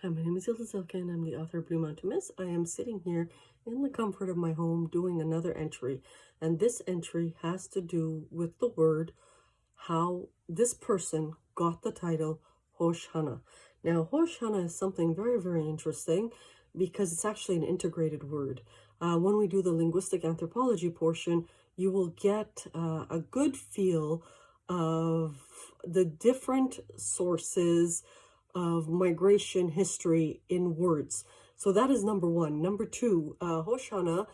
Hi, my name is Ilda and I'm the author of Blue Mountain Mist. I am sitting here in the comfort of my home doing another entry, and this entry has to do with the word, how this person got the title Hosh Hanna. Now, Hosh Hanna is something very, very interesting because it's actually an integrated word. When we do the linguistic anthropology portion, you will get a good feel of the different sources of migration history in words. So that is number one. Number two, Hosh Hanna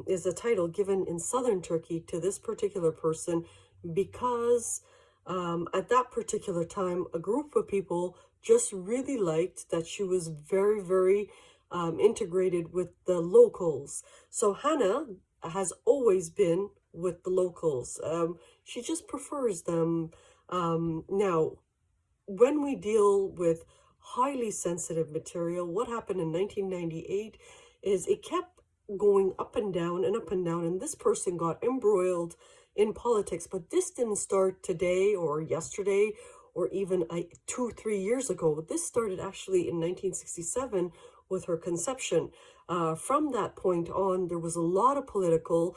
is a title given in southern Turkey to this particular person because at that particular time, a group of people just really liked that she was very, very integrated with the locals. So Hannah has always been with the locals. She just prefers them. Now, when we deal with highly sensitive material, what happened in 1998 is it kept going up and down and up and down, and this person got embroiled in politics. But this didn't start today or yesterday or even 2-3 years ago. This started actually in 1967 with her conception. From that point on, there was a lot of political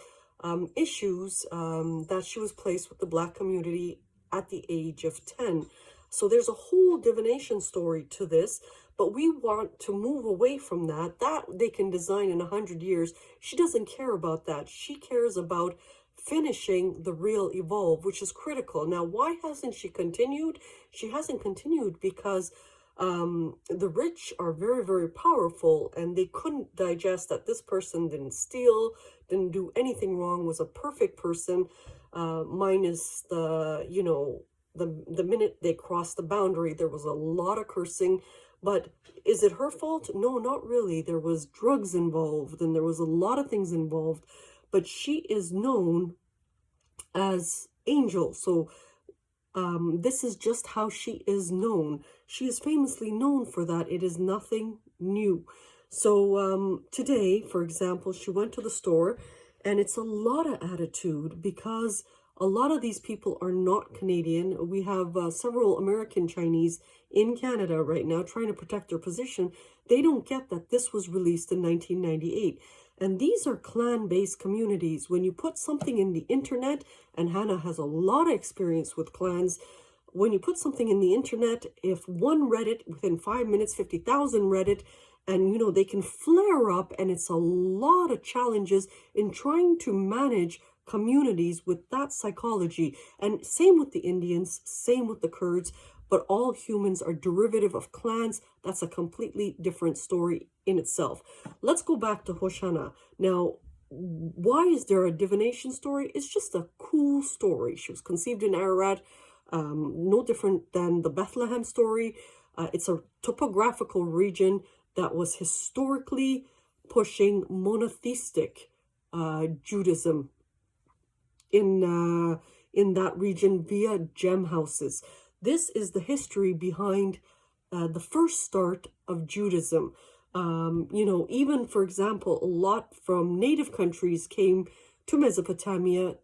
issues that she was placed with the Black community at the age of 10. So there's a whole divination story to this, but we want to move away from that. That they can design in 100 years. She doesn't care about that. She cares about finishing the real evolve, which is critical. Now, why hasn't she continued? She hasn't continued because the rich are very, very powerful, and they couldn't digest that this person didn't steal, didn't do anything wrong, was a perfect person, minus the, the minute they crossed the boundary, there was a lot of cursing. But is it her fault? No, not really. There was drugs involved and there was a lot of things involved, but she is known as Angel. So this is just how she is known. She is famously known for that. It is nothing new. So today, for example, she went to the store, and it's a lot of attitude because a lot of these people are not Canadian. We have several American Chinese in Canada right now trying to protect their position. They don't get that this was released in 1998. And these are clan-based communities. When you put something in the internet, and Hannah has a lot of experience with clans, when you put something in the internet, if one read it, within 5 minutes, 50,000 read it, and they can flare up, and it's a lot of challenges in trying to manage communities with that psychology. And same with the Indians, same with the Kurds, but all humans are derivative of clans. That's a completely different story in itself. Let's go back to Hosh Hanna. Now, why is there a divination story? It's just a cool story. She was conceived in Ararat, no different than the Bethlehem story. It's a topographical region that was historically pushing monotheistic Judaism in that region via gem houses. This is the history behind the first start of Judaism. Even, for example, a lot from native countries came to Mesopotamia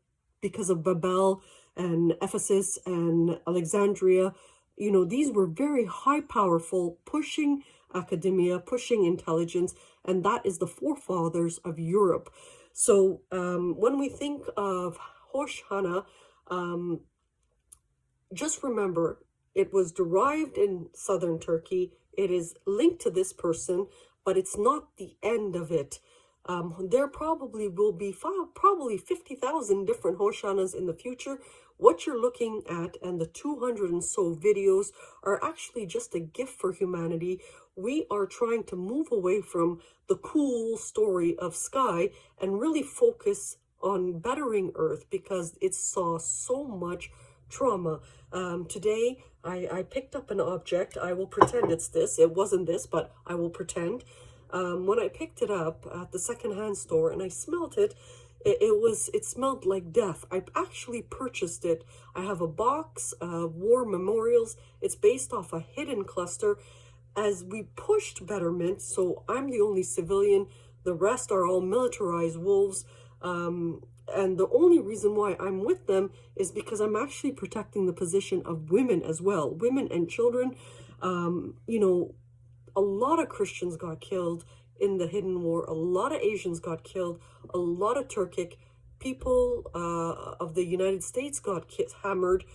because of Babel and Ephesus and Alexandria. These were very high powerful, pushing academia, pushing intelligence, and that is the forefathers of Europe. So when we think of Hosh Hanna, just remember, it was derived in southern Turkey. It is linked to this person, but it's not the end of it. There probably will be probably 50,000 different Hosh Hannas in the future. What you're looking at and the 200 and so videos are actually just a gift for humanity. We are trying to move away from the cool story of Sky and really focus on bettering Earth because it saw so much trauma. Today, I picked up an object. I will pretend it's this. It wasn't this, but I will pretend. When I picked it up at the secondhand store and I smelt it, it smelled like death. I actually purchased it. I have a box of war memorials. It's based off a hidden cluster. As we pushed betterment, so I'm the only civilian, the rest are all militarized wolves. And the only reason why I'm with them is because I'm actually protecting the position of women as well, women and children. a lot of Christians got killed in the hidden war. A lot of Asians got killed. A lot of Turkic people of the United States got hammered.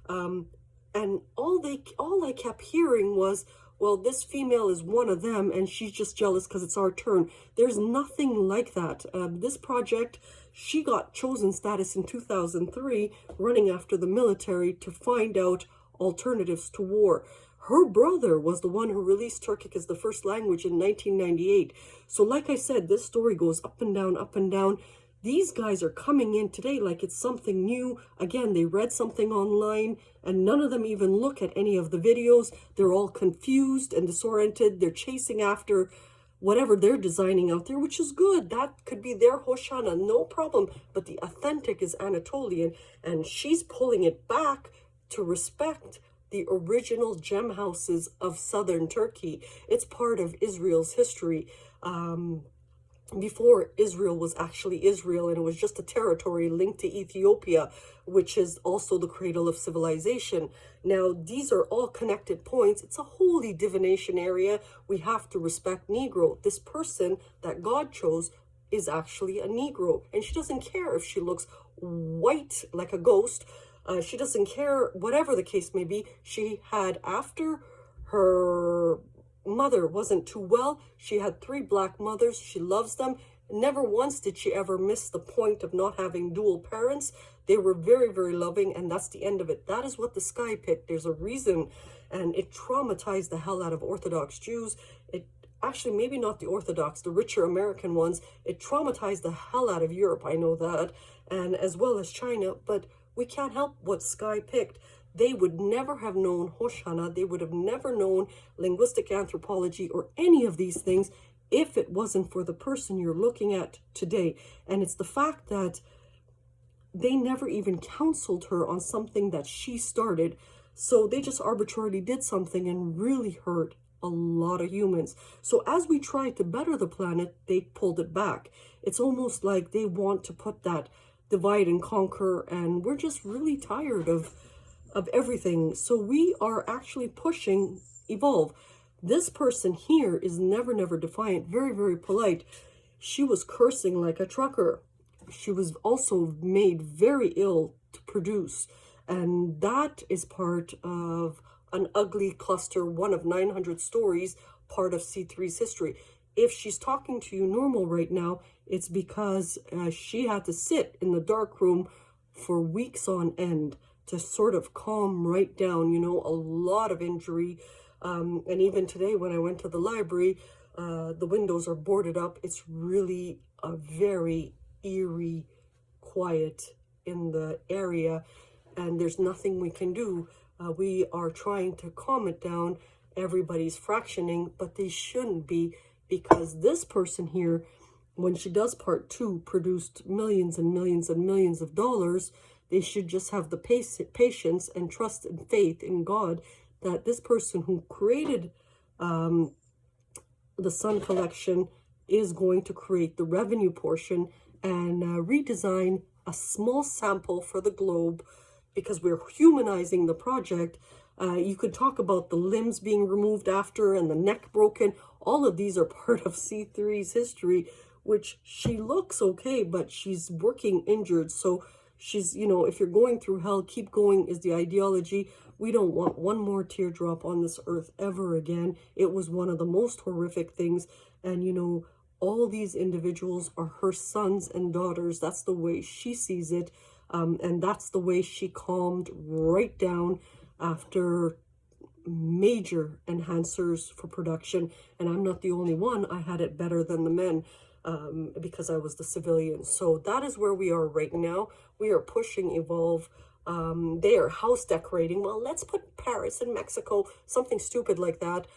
And all I kept hearing was, well, this female is one of them and she's just jealous because it's our turn. There's nothing like that. This project, she got chosen status in 2003, running after the military to find out alternatives to war. Her brother was the one who released Turkic as the first language in 1998. So like I said, this story goes up and down, up and down. These guys are coming in today like it's something new. Again, they read something online and none of them even look at any of the videos. They're all confused and disoriented. They're chasing after whatever they're designing out there, which is good. That could be their Hoshana, no problem. But the authentic is Anatolian, and she's pulling it back to respect the original gem houses of southern Turkey. It's part of Israel's history. Before Israel was actually Israel, and it was just a territory linked to Ethiopia, which is also the cradle of civilization. Now, these are all connected points. It's a holy divination area. We have to respect Negro. This person that God chose is actually a Negro, and she doesn't care if she looks white like a ghost. She doesn't care, whatever the case may be. She had, after her mother wasn't too well, she had 3 black mothers. She loves them. Never once did she ever miss the point of not having dual parents. They were very, very loving, and that's the end of it. That is what the sky picked. There's a reason, and it traumatized the hell out of Orthodox Jews. It actually, maybe not the Orthodox, the richer American ones. It traumatized the hell out of Europe, I know that, and as well as China, but we can't help what sky picked. They would never have known Hoshana. They would have never known linguistic anthropology or any of these things if it wasn't for the person you're looking at today. And it's the fact that they never even counseled her on something that she started. So they just arbitrarily did something and really hurt a lot of humans. So as we tried to better the planet, they pulled it back. It's almost like they want to put that divide and conquer, and we're just really tired of everything. So we are actually pushing evolve. This person here is never defiant, very, very polite. She was cursing like a trucker. She was also made very ill to produce, and that is part of an ugly cluster, one of 900 stories, part of C3's history. If she's talking to you normal right now, it's because she had to sit in the dark room for weeks on end to sort of calm right down, you know, a lot of injury. And even today when I went to the library, the windows are boarded up. It's really a very eerie quiet in the area, and there's nothing we can do. We are trying to calm it down. Everybody's fractioning, but they shouldn't be, because this person here, when she does part 2, produced millions and millions and millions of dollars. They should just have the patience and trust and faith in God that this person who created the Sun Collection is going to create the revenue portion and redesign a small sample for the globe, because we're humanizing the project. You could talk about the limbs being removed after and the neck broken. All of these are part of C3's history, which she looks okay, but she's working injured. So she's, you know, if you're going through hell, keep going is the ideology. We don't want one more teardrop on this earth ever again. It was one of the most horrific things. And, you know, all these individuals are her sons and daughters. That's the way she sees it. And that's the way she calmed right down after major enhancers for production. And I'm not the only one. I had it better than the men. Because I was the civilian. So that is where we are right now. We are pushing evolve. They are house decorating. Well, let's put Paris in Mexico, something stupid like that.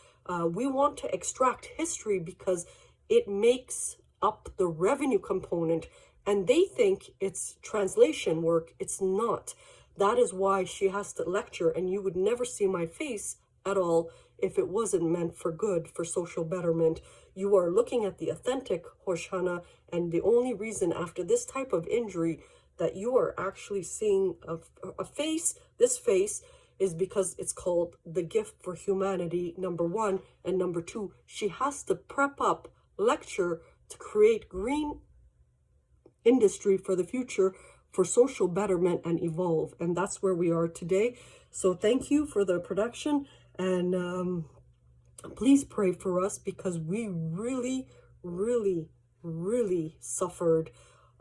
We want to extract history because it makes up the revenue component, and they think it's translation work. It's not. That is why she has to lecture, and you would never see my face at all if it wasn't meant for good, for social betterment. You are looking at the authentic Hoshana, and the only reason after this type of injury that you are actually seeing a face, this face, is because it's called the gift for humanity, number one. And number two, she has to prep up, lecture to create green industry for the future, for social betterment and evolve. And that's where we are today. So thank you for the production, and please pray for us, because we really, really, really suffered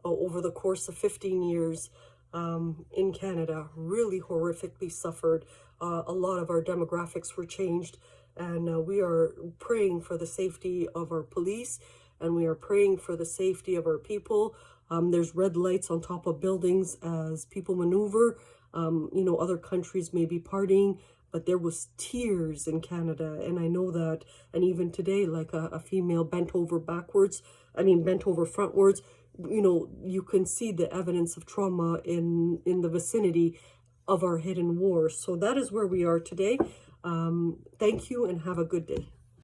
over the course of 15 years in Canada, really horrifically suffered. A lot of our demographics were changed, and we are praying for the safety of our police, and we are praying for the safety of our people. There's red lights on top of buildings as people maneuver. You know, other countries may be partying, but there was tears in Canada, and I know that. And even today, like a female bent over backwards, bent over frontwards, you know, you can see the evidence of trauma in the vicinity of our hidden wars. So that is where we are today. Thank you, and have a good day.